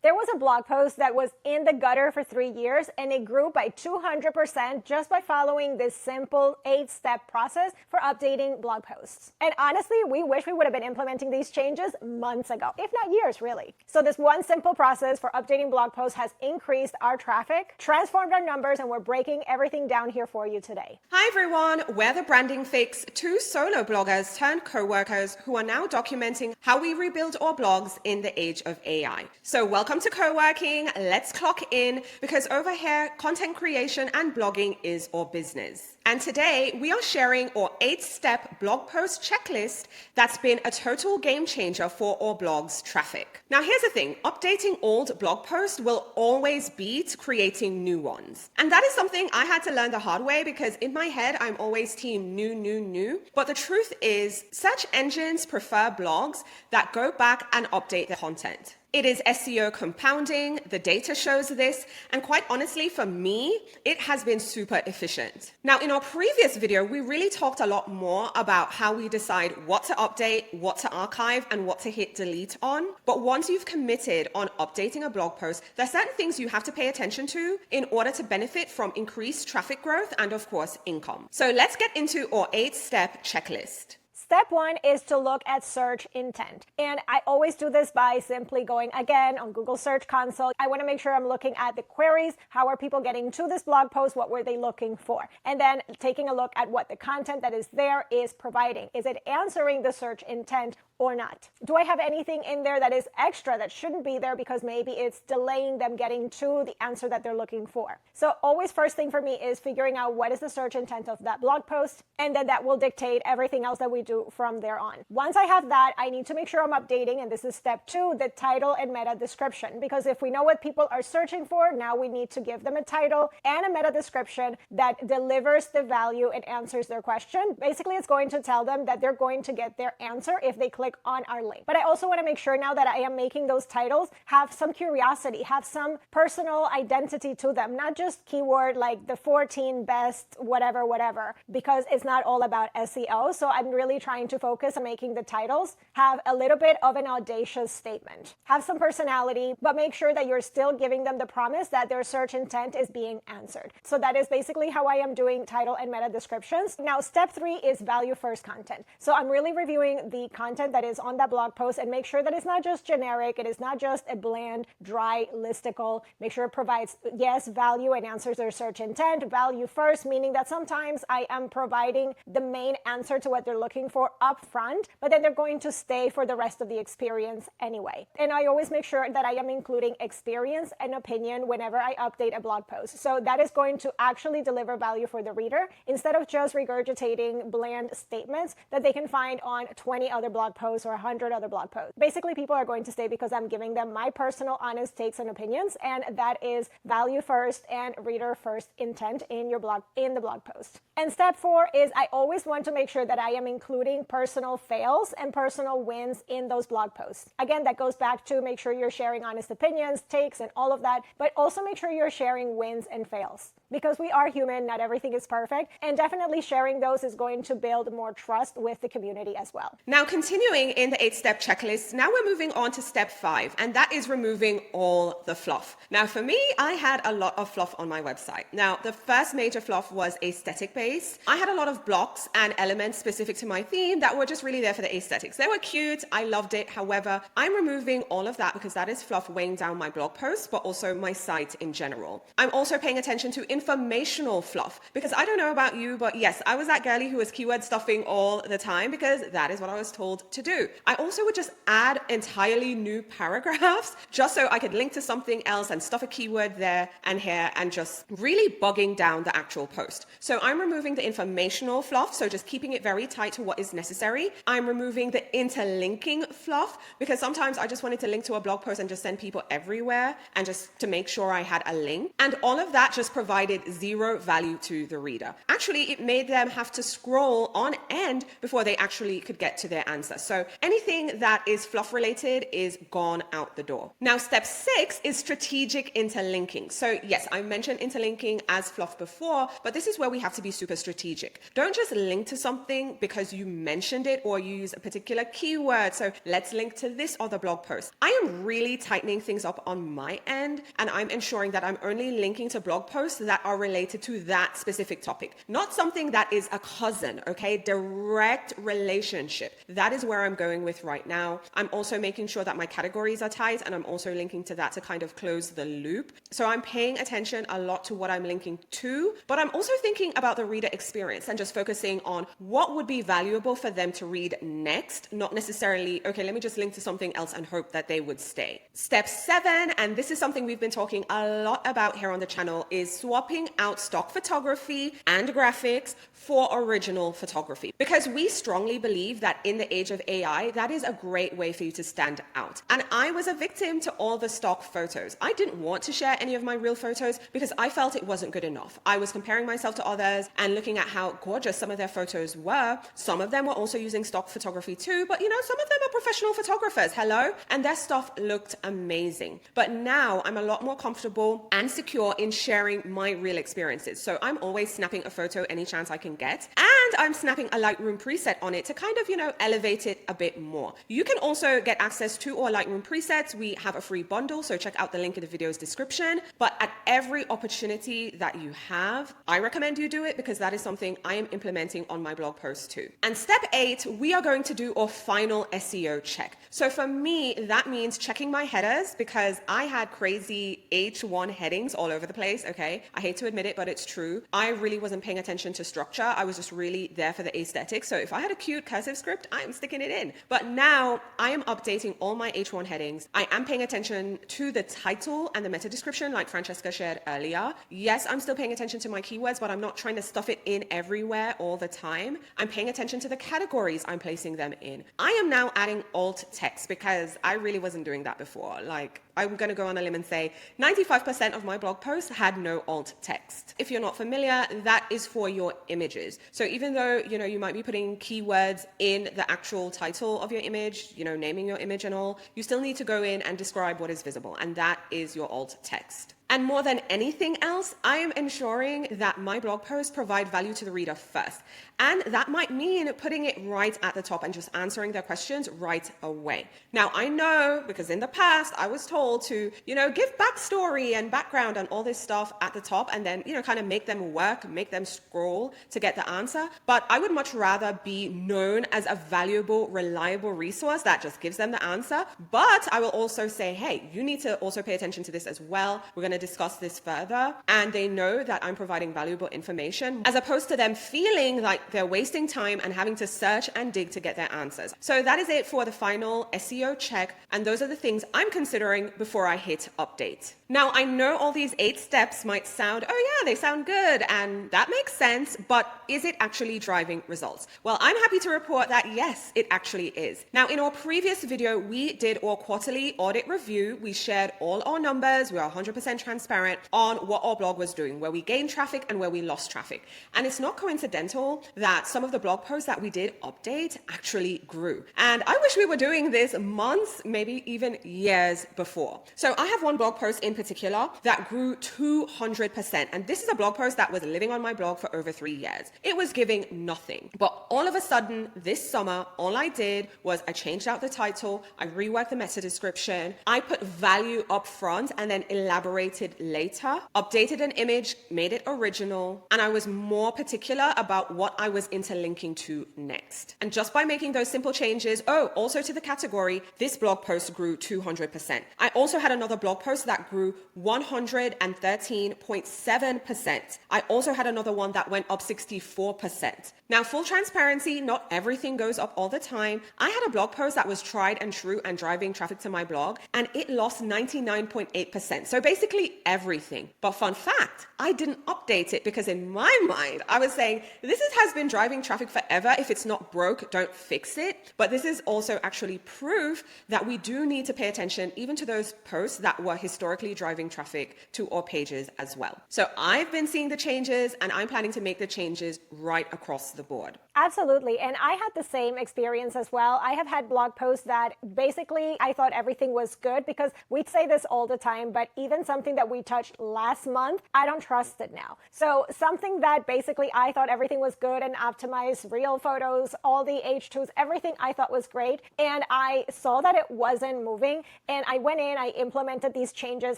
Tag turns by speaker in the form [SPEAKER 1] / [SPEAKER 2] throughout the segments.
[SPEAKER 1] There was a blog post that was in the gutter for 3 years and it grew by 200% just by following this simple 8-step process for updating blog posts. And honestly, we wish we would have been implementing these changes months ago, if not years, really. So this one simple process for updating blog posts has increased our traffic, transformed our numbers, and we're breaking everything down here for you today.
[SPEAKER 2] Hi everyone, we're the Branding Fix, 2 solo bloggers turned co-workers who are now documenting how we rebuild our blogs in the age of AI. So welcome to co-working, let's clock in, because over here, content creation and blogging is our business. And today we are sharing our 8-step blog post checklist that's been a total game changer for our blog's traffic. Now here's the thing, updating old blog posts will always beat creating new ones. And that is something I had to learn the hard way because in my head, I'm always team new. But the truth is, search engines prefer blogs that go back and update the content. It is SEO compounding, the data shows this, and quite honestly, for me, it has been super efficient. Now, in our previous video, we really talked a lot more about how we decide what to update, what to archive, and what to hit delete on. But once you've committed on updating a blog post, there are certain things you have to pay attention to in order to benefit from increased traffic growth and, of course, income. So let's get into our 8-step checklist.
[SPEAKER 1] Step 1 is to look at search intent. And I always do this by simply going again on Google Search Console. I want to make sure I'm looking at the queries. How are people getting to this blog post? What were they looking for? And then taking a look at what the content that is there is providing. Is it answering the search intent or not? Do I have anything in there that is extra that shouldn't be there because maybe it's delaying them getting to the answer that they're looking for? So always first thing for me is figuring out what is the search intent of that blog post, and then that will dictate everything else that we do from there on. Once I have that, I need to make sure I'm updating, and this is step 2, the title and meta description, because if we know what people are searching for, now we need to give them a title and a meta description that delivers the value and answers their question. Basically, it's going to tell them that they're going to get their answer if they click on our link. But I also want to make sure now that I am making those titles have some curiosity, have some personal identity to them, not just keyword like the 14 best whatever, because it's not all about SEO. So I'm really trying to focus on making the titles have a little bit of an audacious statement, have some personality, but make sure that you're still giving them the promise that their search intent is being answered. So that is basically how I am doing title and meta descriptions. Now, step 3 is value first content. So I'm really reviewing the content that is on that blog post and make sure that it's not just generic, it is not just a bland, dry listicle. Make sure it provides, yes, value and answers their search intent. Value first, meaning that sometimes I am providing the main answer to what they're looking for up front, but then they're going to stay for the rest of the experience anyway. And I always make sure that I am including experience and opinion whenever I update a blog post. So that is going to actually deliver value for the reader instead of just regurgitating bland statements that they can find on 20 other blog posts or 100 other blog posts. Basically, people are going to stay because I'm giving them my personal honest takes and opinions, and that is value first and reader first intent in your blog, in the blog post. And step 4 is I always want to make sure that I am including personal fails and personal wins in those blog posts. Again, that goes back to make sure you're sharing honest opinions, takes, and all of that, but also make sure you're sharing wins and fails because we are human, not everything is perfect, and definitely sharing those is going to build more trust with the community as well.
[SPEAKER 2] Now, continuing in the 8-step checklist, now we're moving on to step 5, and that is removing all the fluff. Now, for me, I had a lot of fluff on my website. Now, the first major fluff was aesthetic based. I had a lot of blocks and elements specific to my theme that were just really there for the aesthetics. They were cute. I loved it. However, I'm removing all of that because that is fluff weighing down my blog posts, but also my site in general. I'm also paying attention to informational fluff because I don't know about you, but yes, I was that girly who was keyword stuffing all the time because that is what I was told to do. I also would just add entirely new paragraphs just so I could link to something else and stuff a keyword there and here and just really bogging down the actual post. So I'm removing the informational fluff, so just keeping it very tight to what is necessary. I'm removing the interlinking fluff because sometimes I just wanted to link to a blog post and just send people everywhere and just to make sure I had a link. And all of that just provided zero value to the reader. Actually, it made them have to scroll on end before they actually could get to their answer. So anything that is fluff related is gone out the door. Now, step 6 is strategic interlinking. So yes, I mentioned interlinking as fluff before, but this is where we have to be super strategic. Don't just link to something because you mentioned it or you use a particular keyword. So let's link to this other blog post. I am really tightening things up on my end, and I'm ensuring that I'm only linking to blog posts that are related to that specific topic, not something that is a cousin, okay? Direct relationship. That is where I'm going with right now. I'm also making sure that my categories are tight, and I'm also linking to that to kind of close the loop. So I'm paying attention a lot to what I'm linking to, but I'm also thinking about the reader experience and just focusing on what would be valuable for them to read next, not necessarily, okay, let me just link to something else and hope that they would stay. Step 7, and this is something we've been talking a lot about here on the channel, is swapping out stock photography and graphics for original photography. Because we strongly believe that in the age of AI, that is a great way for you to stand out. And I was a victim to all the stock photos. I didn't want to share any of my real photos because I felt it wasn't good enough. I was comparing myself to others and looking at how gorgeous some of their photos were. Some of them were also using stock photography too, but some of them are professional photographers, hello? And their stuff looked amazing. But now I'm a lot more comfortable and secure in sharing my real experiences. So I'm always snapping a photo any chance I can get. And I'm snapping a Lightroom preset on it to kind of, elevate it a bit more. You can also get access to our Lightroom presets. We have a free bundle, so check out the link in the video's description. But at every opportunity that you have, I recommend you do it because that is something I am implementing on my blog post too. And step 8, we are going to do our final SEO check. So for me, that means checking my headers because I had crazy H1 headings all over the place, okay? I hate to admit it, but it's true. I really wasn't paying attention to structure. I was just really there for the aesthetic. So if I had a cute cursive script, I'm sticking it in. But now I am updating all my H1 headings. I am paying attention to the title and the meta description like Francesca shared earlier. Yes, I'm still paying attention to my keywords, but I'm not trying to stuff it in everywhere all the time. I'm paying attention to the categories I'm placing them in. I am now adding alt text because I really wasn't doing that before. Like, I'm going to go on a limb and say 95% of my blog posts had no alt text. If you're not familiar, that is for your images. So even though, you might be putting keywords in the actual title of your image, naming your image and all, you still need to go in and describe what is visible. And that is your alt text. And more than anything else, I am ensuring that my blog posts provide value to the reader first. And that might mean putting it right at the top and just answering their questions right away. Now, I know because in the past I was told to, give backstory and background and all this stuff at the top and then, kind of make them work, make them scroll to get the answer. But I would much rather be known as a valuable, reliable resource that just gives them the answer. But I will also say, hey, you need to also pay attention to this as well. We're going to discuss this further, and they know that I'm providing valuable information as opposed to them feeling like they're wasting time and having to search and dig to get their answers. So that is it for the final SEO check, and those are the things I'm considering before I hit update. Now, I know all these 8 steps might sound, oh yeah, they sound good, and that makes sense, but is it actually driving results? Well, I'm happy to report that yes, it actually is. Now, in our previous video, we did our quarterly audit review. We shared all our numbers. We are 100% transparent on what our blog was doing, where we gained traffic and where we lost traffic. And it's not coincidental that some of the blog posts that we did update actually grew. And I wish we were doing this months, maybe even years before. So I have one blog post in particular that grew 200%. And this is a blog post that was living on my blog for over 3 years. It was giving nothing. But all of a sudden this summer, all I did was I changed out the title, I reworked the meta description, I put value up front and then elaborated later, updated an image, made it original, and I was more particular about what I was interlinking to next. And just by making those simple changes, also to the category, this blog post grew 200%. I also had another blog post that grew 113.7%. I also had another one that went up 64%. Now, full transparency, not everything goes up all the time. I had a blog post that was tried and true and driving traffic to my blog, and it lost 99.8%. So basically everything. But fun fact, I didn't update it because in my mind, I was saying, has been driving traffic forever. If it's not broke, don't fix it. But this is also actually proof that we do need to pay attention even to those posts that were historically driving traffic to our pages as well. So I've been seeing the changes and I'm planning to make the changes right across the board.
[SPEAKER 1] Absolutely. And I had the same experience as well. I have had blog posts that basically I thought everything was good because we'd say this all the time, but even something everything that we touched last month, I don't trust it now. So something that basically I thought everything was good and optimized, real photos, all the H2s, everything I thought was great. And I saw that it wasn't moving. And I went in, I implemented these changes,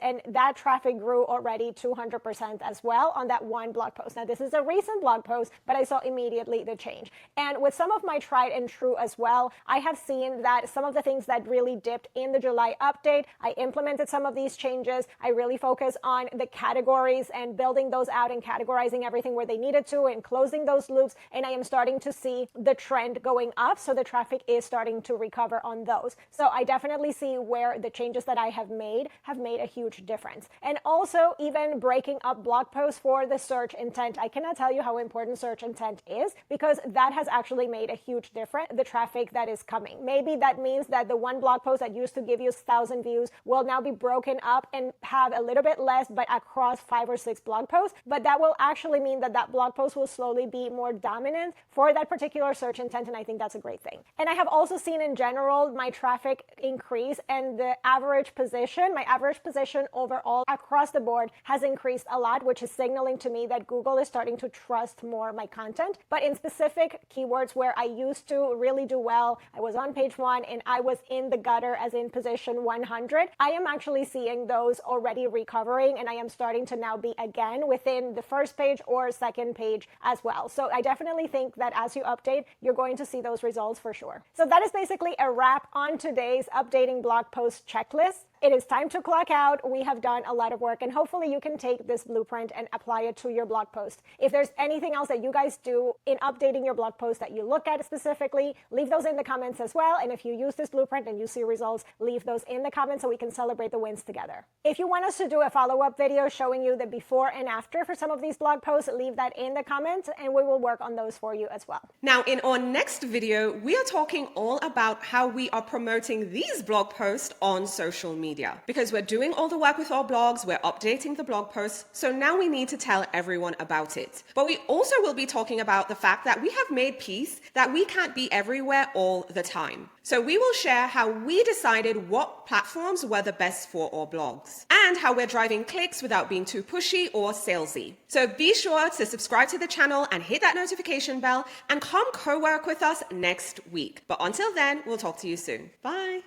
[SPEAKER 1] and that traffic grew already 200% as well on that one blog post. Now, this is a recent blog post, but I saw immediately the change. And with some of my tried and true as well, I have seen that some of the things that really dipped in the July update, I implemented some of these changes. I really focus on the categories and building those out and categorizing everything where they needed to and closing those loops. And I am starting to see the trend going up. So the traffic is starting to recover on those. So I definitely see where the changes that I have made a huge difference. And also even breaking up blog posts for the search intent. I cannot tell you how important search intent is, because that has actually made a huge difference, the traffic that is coming. Maybe that means that the one blog post that used to give you 1,000 views will now be broken up and have a little bit less, but across 5 or 6 blog posts. But that will actually mean that that blog post will slowly be more dominant for that particular search intent. And I think that's a great thing. And I have also seen in general my traffic increase, and the average position, my average position overall across the board has increased a lot, which is signaling to me that Google is starting to trust more my content. But in specific keywords where I used to really do well, I was on page 1 and I was in the gutter, as in position 100, I am actually seeing those already recovering, and I am starting to now be again within the first page or second page as well. So I definitely think that as you update, you're going to see those results for sure. So that is basically a wrap on today's updating blog post checklist. It is time to clock out. We have done a lot of work, and hopefully you can take this blueprint and apply it to your blog post. If there's anything else that you guys do in updating your blog post that you look at specifically, leave those in the comments as well. And if you use this blueprint and you see results, leave those in the comments so we can celebrate the wins together. If you want us to do a follow-up video showing you the before and after for some of these blog posts, leave that in the comments and we will work on those for you as well.
[SPEAKER 2] Now, in our next video, we are talking all about how we are promoting these blog posts on social media. Because we're doing all the work with our blogs, we're updating the blog posts, so now we need to tell everyone about it. But we also will be talking about the fact that we have made peace that we can't be everywhere all the time. So we will share how we decided what platforms were the best for our blogs, and how we're driving clicks without being too pushy or salesy. So be sure to subscribe to the channel and hit that notification bell, and come co-work with us next week. But until then, we'll talk to you soon. Bye.